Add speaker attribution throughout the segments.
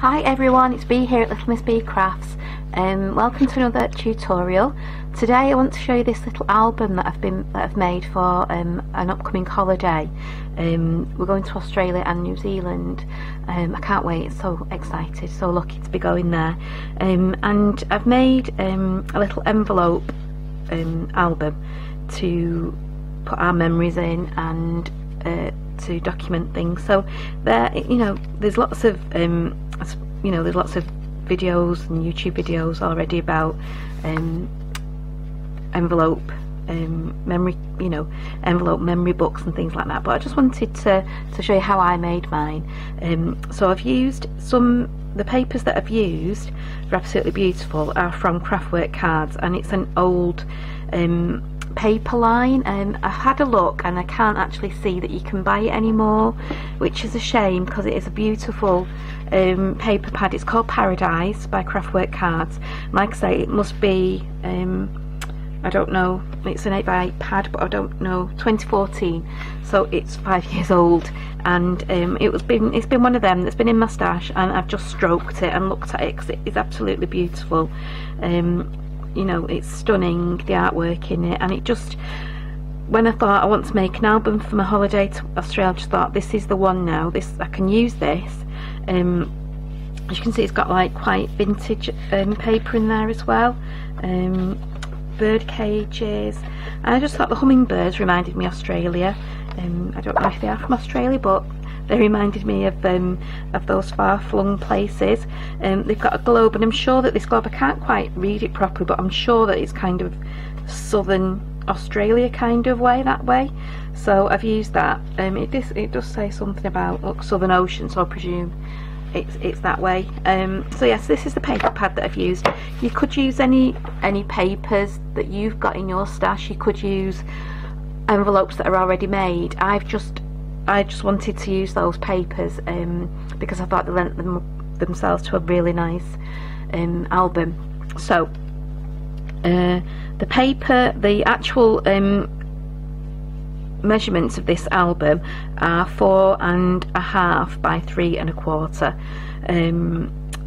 Speaker 1: Hi everyone, it's Bee here at Little Miss Bee Crafts. Welcome to another tutorial. Today I want to show you this little album that I've made for an upcoming holiday. We're going to Australia and New Zealand. I can't wait, so excited, so lucky to be going there. And I've made a little envelope album to put our memories in and to document things. So there, there's lots of there's lots of videos and YouTube videos already about envelope memory, envelope memory books and things like that. But I just wanted to show you how I made mine. So I've used the papers that I've used are absolutely beautiful, are from Craftwork Cards, and it's an old paper line. I've had a look and I can't actually see that you can buy it anymore, which is a shame because it is a beautiful paper pad. It's called Paradise by Craftwork Cards. Like I say, it must be I don't know, it's an 8x8 pad, but I don't know, 2014, so it's 5 years old, and it's been one of them that's been in my stash, and I've just stroked it and looked at it because it is absolutely beautiful. It's stunning, the artwork in it, and it just, when I thought I want to make an album for my holiday to Australia, I just thought this is the one now. I can use this. As you can see, it's got like quite vintage paper in there as well, bird cages, and I just thought the hummingbirds reminded me of Australia. I don't know if they are from Australia, but they reminded me of those far-flung places. They've got a globe, and I'm sure that this globe, I can't quite read it properly, but I'm sure that it's kind of southern Australia kind of way, that way. So I've used that. It does say something about Southern Ocean, so I presume it's that way. So yes, this is the paper pad that I've used. You could use any papers that you've got in your stash. You could use envelopes that are already made. I just wanted to use those papers because I thought they lent themselves to a really nice album. So the paper, the actual measurements of this album are 4.5 by 3.25,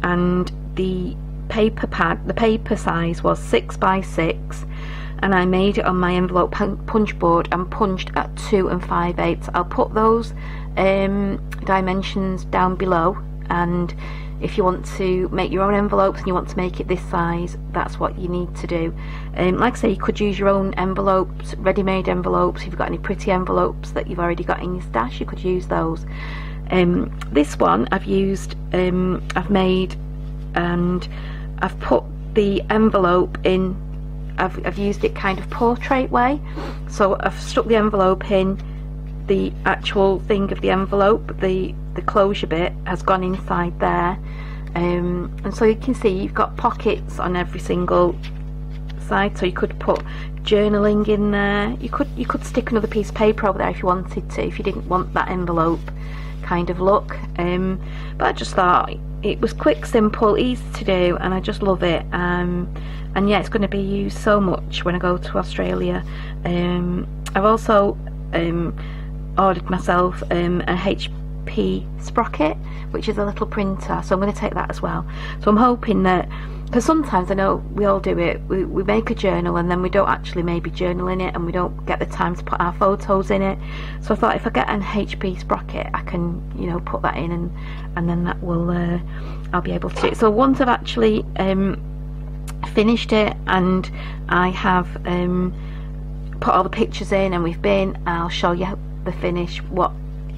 Speaker 1: and the paper pad, the paper size was 6 by 6, and I made it on my envelope punch board and punched at 2 5/8. I'll put those dimensions down below, and if you want to make your own envelopes and you want to make it this size, that's what you need to do. Like I say, you could use your own envelopes, ready-made envelopes. If you've got any pretty envelopes that you've already got in your stash, you could use those. This one I've used, I've made, and I've put the envelope in. I've used it kind of portrait way, so I've stuck the envelope in the actual thing of the envelope. The closure bit has gone inside there, and so you can see you've got pockets on every single side, so you could put journaling in there. You could stick another piece of paper over there if you wanted to, if you didn't want that envelope kind of look. But I just thought it was quick, simple, easy to do, and I just love it. And yeah, it's going to be used so much when I go to Australia. I've also ordered myself a HP sprocket, which is a little printer, so I'm going to take that as well. So I'm hoping that, because sometimes I know we all do it, we make a journal and then we don't actually maybe journal in it, and we don't get the time to put our photos in it. So I thought if I get an HP sprocket, I can put that in, and then that will I'll be able to. So once I've actually finished it and I have put all the pictures in and we've been, I'll show you the finish, what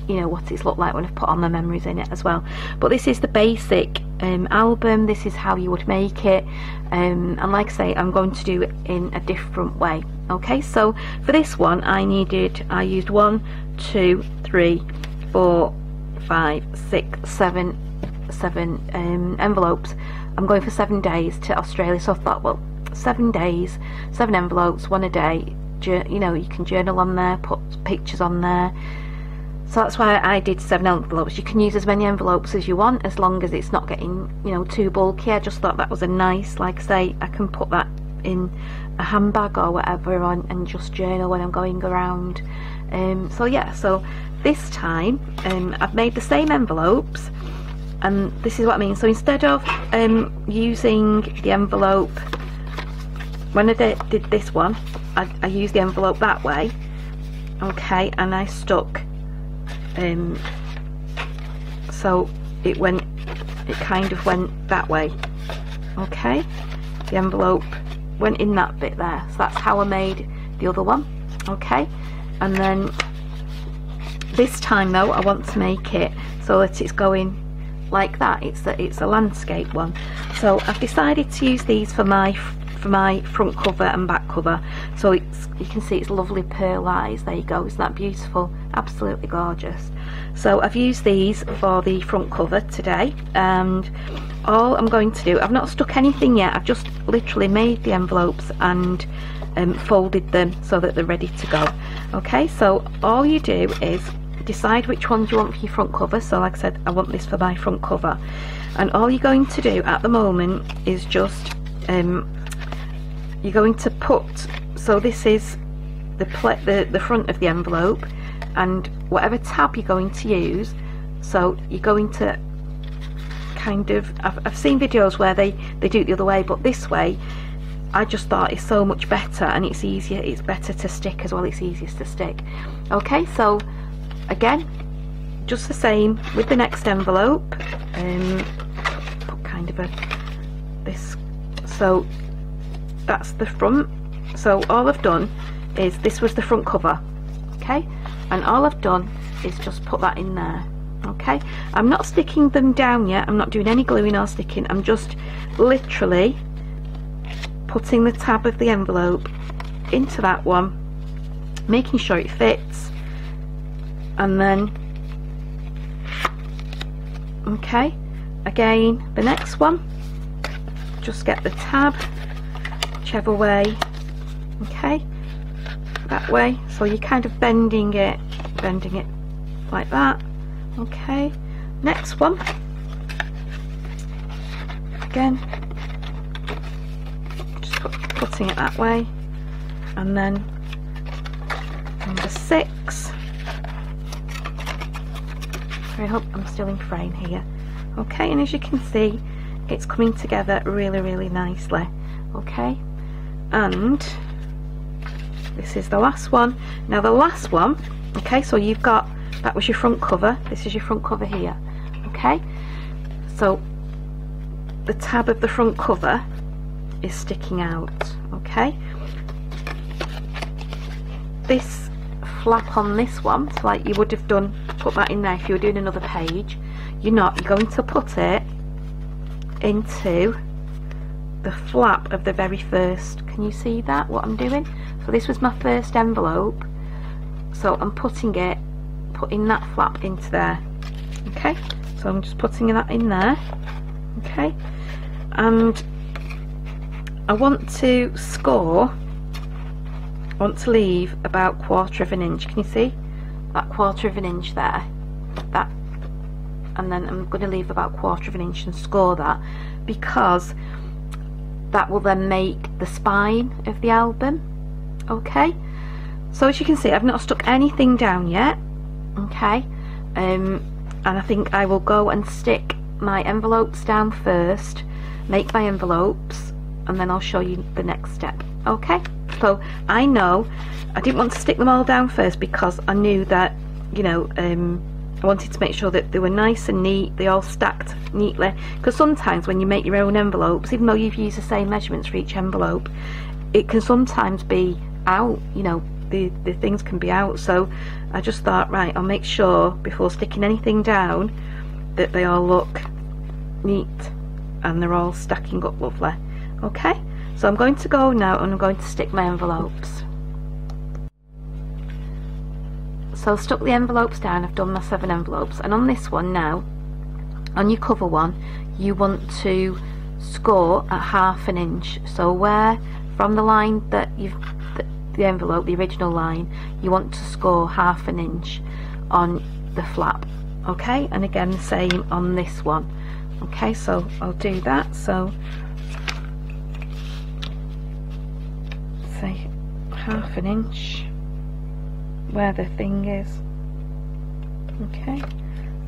Speaker 1: it's looked like when I've put all my memories in it as well. But this is the basic album. This is how you would make it, and like I say, I'm going to do it in a different way. Okay, so for this one I used 1, 2, 3, 4, 5, 6, 7 envelopes. I'm going for 7 days to Australia, so I thought, well, 7 days, 7 envelopes, 1 a day. You can journal on there, put pictures on there. So that's why I did 7 envelopes. You can use as many envelopes as you want, as long as it's not getting too bulky. I just thought that was a nice, like I say, I can put that in a handbag or whatever and just journal when I'm going around. So yeah, so this time I've made the same envelopes and this is what I mean. So instead of using the envelope, when I did this one, I used the envelope that way, okay, and I stuck so it kind of went that way, okay. The envelope went in that bit there, so that's how I made the other one, okay. And then this time though, I want to make it so that it's going like that. It's a landscape one, so I've decided to use these for my front cover and back cover. So you can see it's lovely pearl eyes. There you go, isn't that beautiful? Absolutely gorgeous. So I've used these for the front cover today, and all I'm going to do, I've not stuck anything yet, I've just literally made the envelopes and folded them so that they're ready to go. Okay, so all you do is decide which ones you want for your front cover. So like I said, I want this for my front cover, and all you're going to do at the moment is just you're going to put, so this is the front of the envelope, and whatever tab you're going to use, so you're going to kind of, I've seen videos where they do it the other way, but this way I just thought it's so much better, and it's easier, it's better to stick as well, it's easiest to stick. Okay, so again, just the same with the next envelope, put kind of this, so that's the front. So all I've done is, this was the front cover, okay, and all I've done is just put that in there, okay. I'm not sticking them down yet, I'm not doing any gluing or sticking, I'm just literally putting the tab of the envelope into that one, making sure it fits, and then okay, again the next one, just get the tab whichever way, okay, that way, so you're kind of bending it like that, okay. Next one, again just putting it that way, and then number 6, I hope I'm still in frame here, okay, and as you can see it's coming together really nicely, okay. And this is the last one. Now the last one, okay, so you've got, that was your front cover, this is your front cover here, okay. So the tab of the front cover is sticking out, okay. This flap on this one, so like you would have done, put that in there if you were doing another page, you're going to put it into the flap of the very first. Can you see that, what I'm doing? So this was my first envelope, so I'm putting that flap into there, okay. So I'm just putting that in there, okay, and I want to score, I want to leave about 1/4 of an inch. Can you see that 1/4 of an inch there, that, and then I'm going to leave about 1/4 of an inch and score that, because that will then make the spine of the album, okay. So as you can see, I've not stuck anything down yet, okay, and I think I will go and stick my envelopes down first, make my envelopes, and then I'll show you the next step, okay. So I know I didn't want to stick them all down first because I knew that, you know, I wanted to make sure that they were nice and neat, they all stacked neatly, because sometimes when you make your own envelopes, even though you've used the same measurements for each envelope, it can sometimes be out, you know, the things can be out. So I just thought, right, I'll make sure before sticking anything down that they all look neat and they're all stacking up lovely, okay. So I'm going to go now and I'm going to stick my envelopes. So I've stuck the envelopes down, I've done my 7 envelopes, and on this one now, on your cover one, you want to score at 1/2 inch. So where from the line that the envelope, the original line, you want to score 1/2 inch on the flap, okay. And again the same on this one, okay. So I'll do that, so say 1/2 inch where the thing is, okay,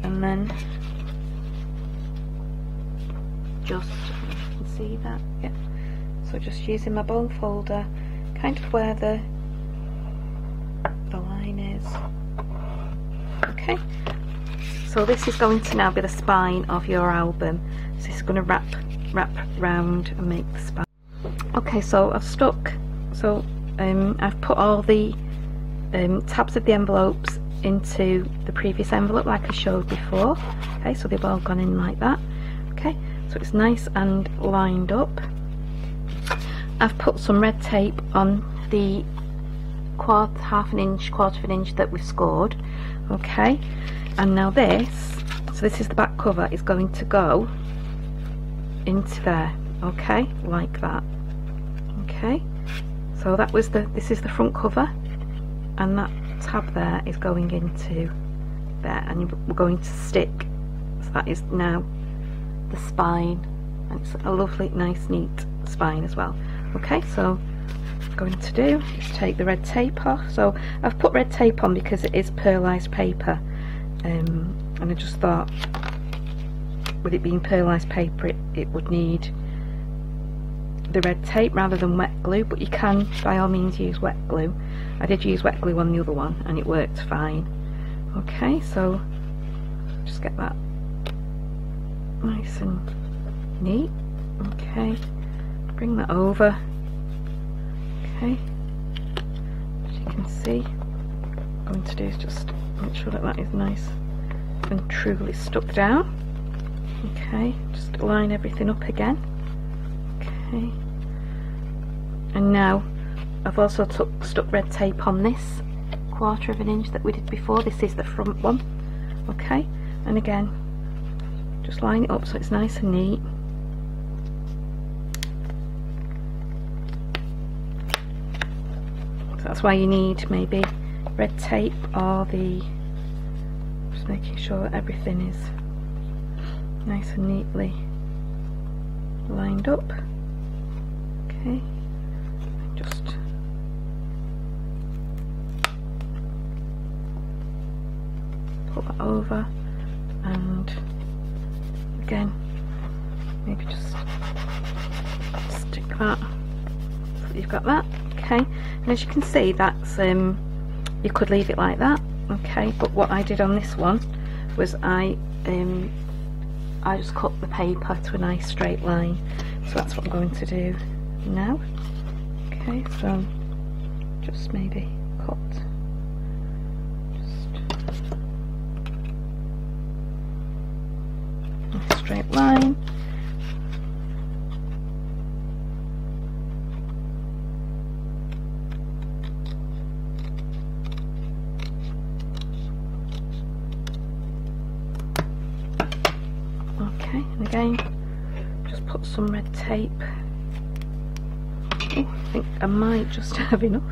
Speaker 1: and then just, you can see that, yeah. So just using my bone folder, kind of where the line is. Okay, so this is going to now be the spine of your album. So this is going to wrap round and make the spine. Okay, so I've put all the tabs of the envelopes into the previous envelope like I showed before. Okay, so they've all gone in like that. Okay, so it's nice and lined up. I've put some red tape on the quarter of an inch that we've scored. Okay, and now this, so this is the back cover, is going to go into there. Okay, like that. Okay, so that was this is the front cover, and that tab there is going into there, and we're going to stick, so that is now the spine, and it's a lovely, nice, neat spine as well. Okay, so what I'm going to do is take the red tape off. So I've put red tape on because it is pearlised paper, and I just thought with it being pearlised paper it would need the red tape rather than wet glue, but you can by all means use wet glue. I did use wet glue on the other one and it worked fine. Okay, so just get that nice and neat. Okay, bring that over. Okay, as you can see, what I'm going to do is just make sure that that is nice and truly stuck down. Okay, just line everything up again. Okay, and now I've also stuck red tape on this quarter of an inch that we did before. This is the front one. Okay, and again just line it up so it's nice and neat. So that's why you need maybe red tape or just making sure that everything is nice and neatly lined up. Okay, just pull that over, and again maybe just stick that so that you've got that. Okay, and as you can see, that's you could leave it like that. Okay, but what I did on this one was I just cut the paper to a nice straight line, so that's what I'm going to do now. Okay, so just maybe cut just a straight line. Okay, and again just put some red tape. Oh, I think I might just have enough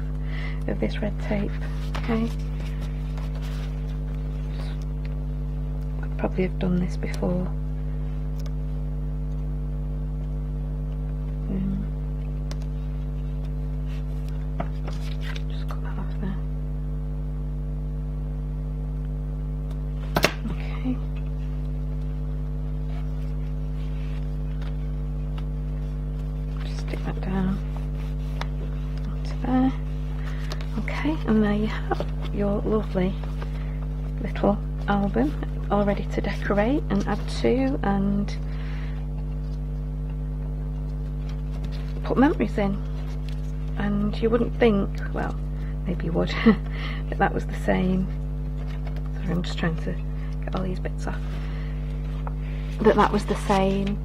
Speaker 1: of this red tape. Okay, could probably have done this before. Just cut that off there. Okay. Stick that down onto there. Okay, and there you have your lovely little album all ready to decorate and add to and put memories in. And you wouldn't think, well, maybe you would, that that was the same. Sorry, I'm just trying to get all these bits off. That was the same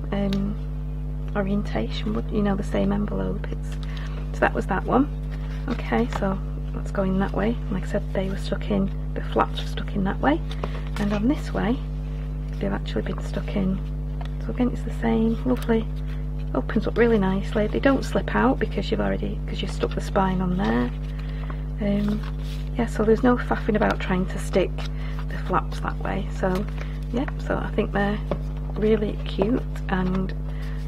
Speaker 1: orientation, but you know, the same envelope. So that was that one. Okay, so that's going that way. Like I said, they were stuck in, the flaps were stuck in that way, and on this way they've actually been stuck in. So again, it's the same. Lovely, opens up really nicely. They don't slip out because you've stuck the spine on there. Yeah, so there's no faffing about trying to stick the flaps that way. So yeah, so I think they're really cute, and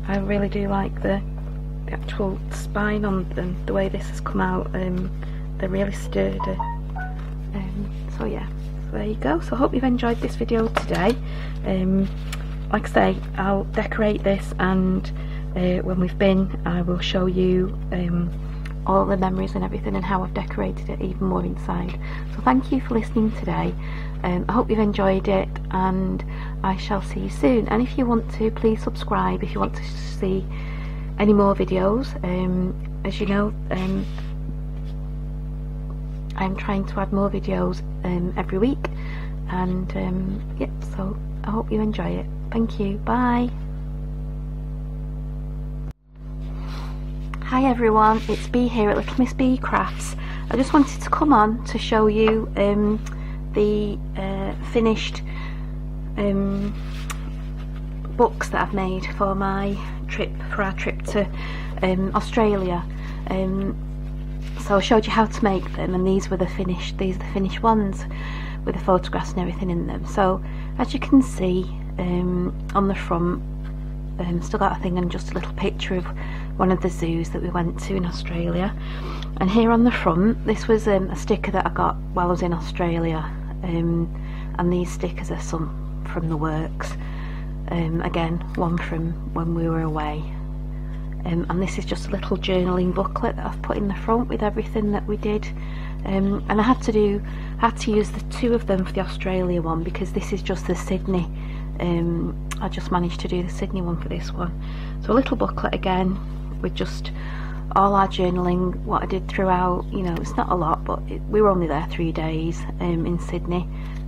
Speaker 1: I really do like the actual spine on them, the way this has come out. They're really sturdy. So yeah, so there you go. So I hope you've enjoyed this video today. like I say, I'll decorate this, and when we've been, I will show you all the memories and everything and how I've decorated it even more inside. So thank you for listening today. I hope you've enjoyed it, and I shall see you soon. And if you want to, please subscribe if you want to see any more videos. As you know, I'm trying to add more videos every week, and yep, so I hope you enjoy it. Thank you. Bye. Hi everyone, it's Bee here at Little Miss Bee Crafts. I just wanted to come on to show you the finished books that I've made for my trip, for our trip to Australia. So I showed you how to make them, and these are the finished ones with the photographs and everything in them. So as you can see on the front, still got a thing and just a little picture of one of the zoos that we went to in Australia. And here on the front, this was a sticker that I got while I was in Australia, and these stickers are some from the works, again one from when we were away, and this is just a little journaling booklet that I've put in the front with everything that we did, and I had to use the two of them for the Australia one because this is just the Sydney. I just managed to do the Sydney one for this one. So a little booklet again with just all our journaling, what I did throughout. You know, it's not a lot, but we were only there 3 days in Sydney.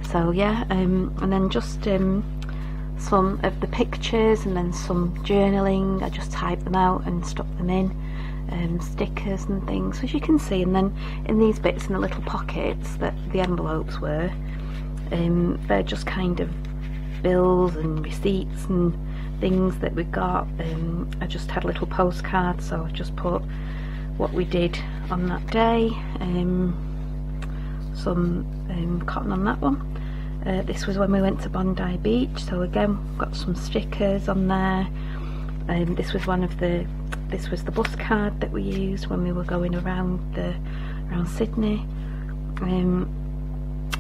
Speaker 1: So yeah, and then just some of the pictures and then some journaling. I just typed them out and stuck them in, stickers and things, as you can see. And then in these bits, in the little pockets that the envelopes were, they're just kind of bills and receipts and things that we got. I just had a little postcard, so I've just put what we did on that day, some cotton on that one. This was when we went to Bondi Beach, so again got some stickers on there. This was the bus card that we used when we were going around Sydney.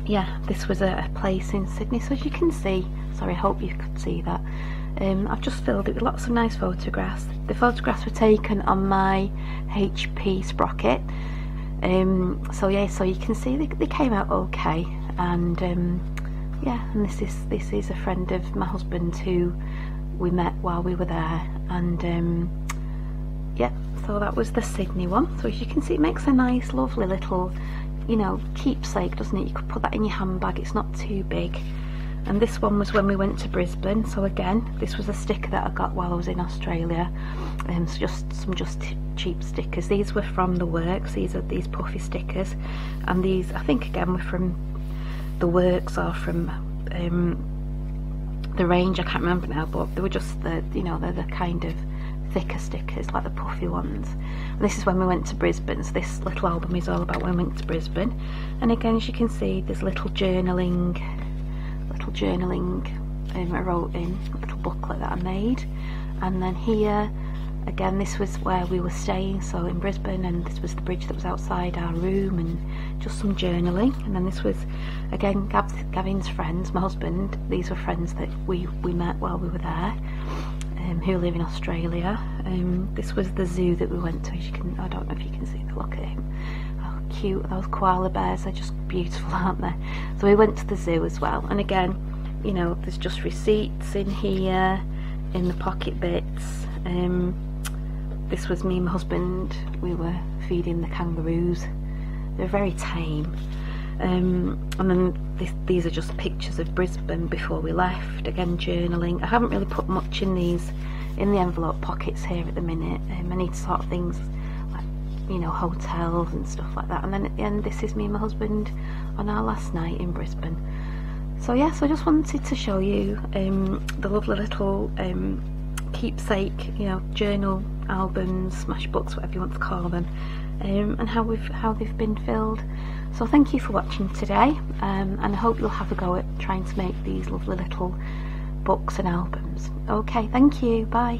Speaker 1: Yeah, this was a place in Sydney, so as you can see, sorry, I hope you could see that. I've just filled it with lots of nice photographs. The photographs were taken on my HP sprocket, so yeah, so you can see they came out okay. And yeah, and this is a friend of my husband who we met while we were there, and yeah, so that was the Sydney one. So as you can see, it makes a nice lovely little, you know, keepsake, doesn't it? You could put that in your handbag, it's not too big. And this one was when we went to Brisbane, so again, this was a sticker that I got while I was in Australia, so just some cheap stickers. These were from the works, these puffy stickers, and these I think again were from the works or from the range, I can't remember now, but they were just the, you know, they're the kind of thicker stickers, like the puffy ones. And this is when we went to Brisbane, so this little album is all about when we went to Brisbane. And again, as you can see, there's little journaling I wrote in, a little booklet that I made. And then here again, this was where we were staying, so in Brisbane, and this was the bridge that was outside our room, and just some journaling. And then this was again Gavin's friends, my husband. These were friends that we met while we were there, who live in Australia. This was the zoo that we went to. As you can, I don't know if you can see the look at him. Oh, cute! Those koala bears, they're just beautiful, aren't they? So we went to the zoo as well. And again, you know, there's just receipts in here, in the pocket bits. This was me and my husband. We were feeding the kangaroos. They're very tame. And then these are just pictures of Brisbane before we left. Again, journaling. I haven't really put much in these, in the envelope pockets here at the minute. I need to sort of things like, you know, hotels and stuff like that. And then at the end, this is me and my husband on our last night in Brisbane. So yeah, so I just wanted to show you the lovely little keepsake, you know, journal albums, smash books, whatever you want to call them, and how they've been filled. So thank you for watching today, and I hope you'll have a go at trying to make these lovely little books and albums. Okay, thank you, bye.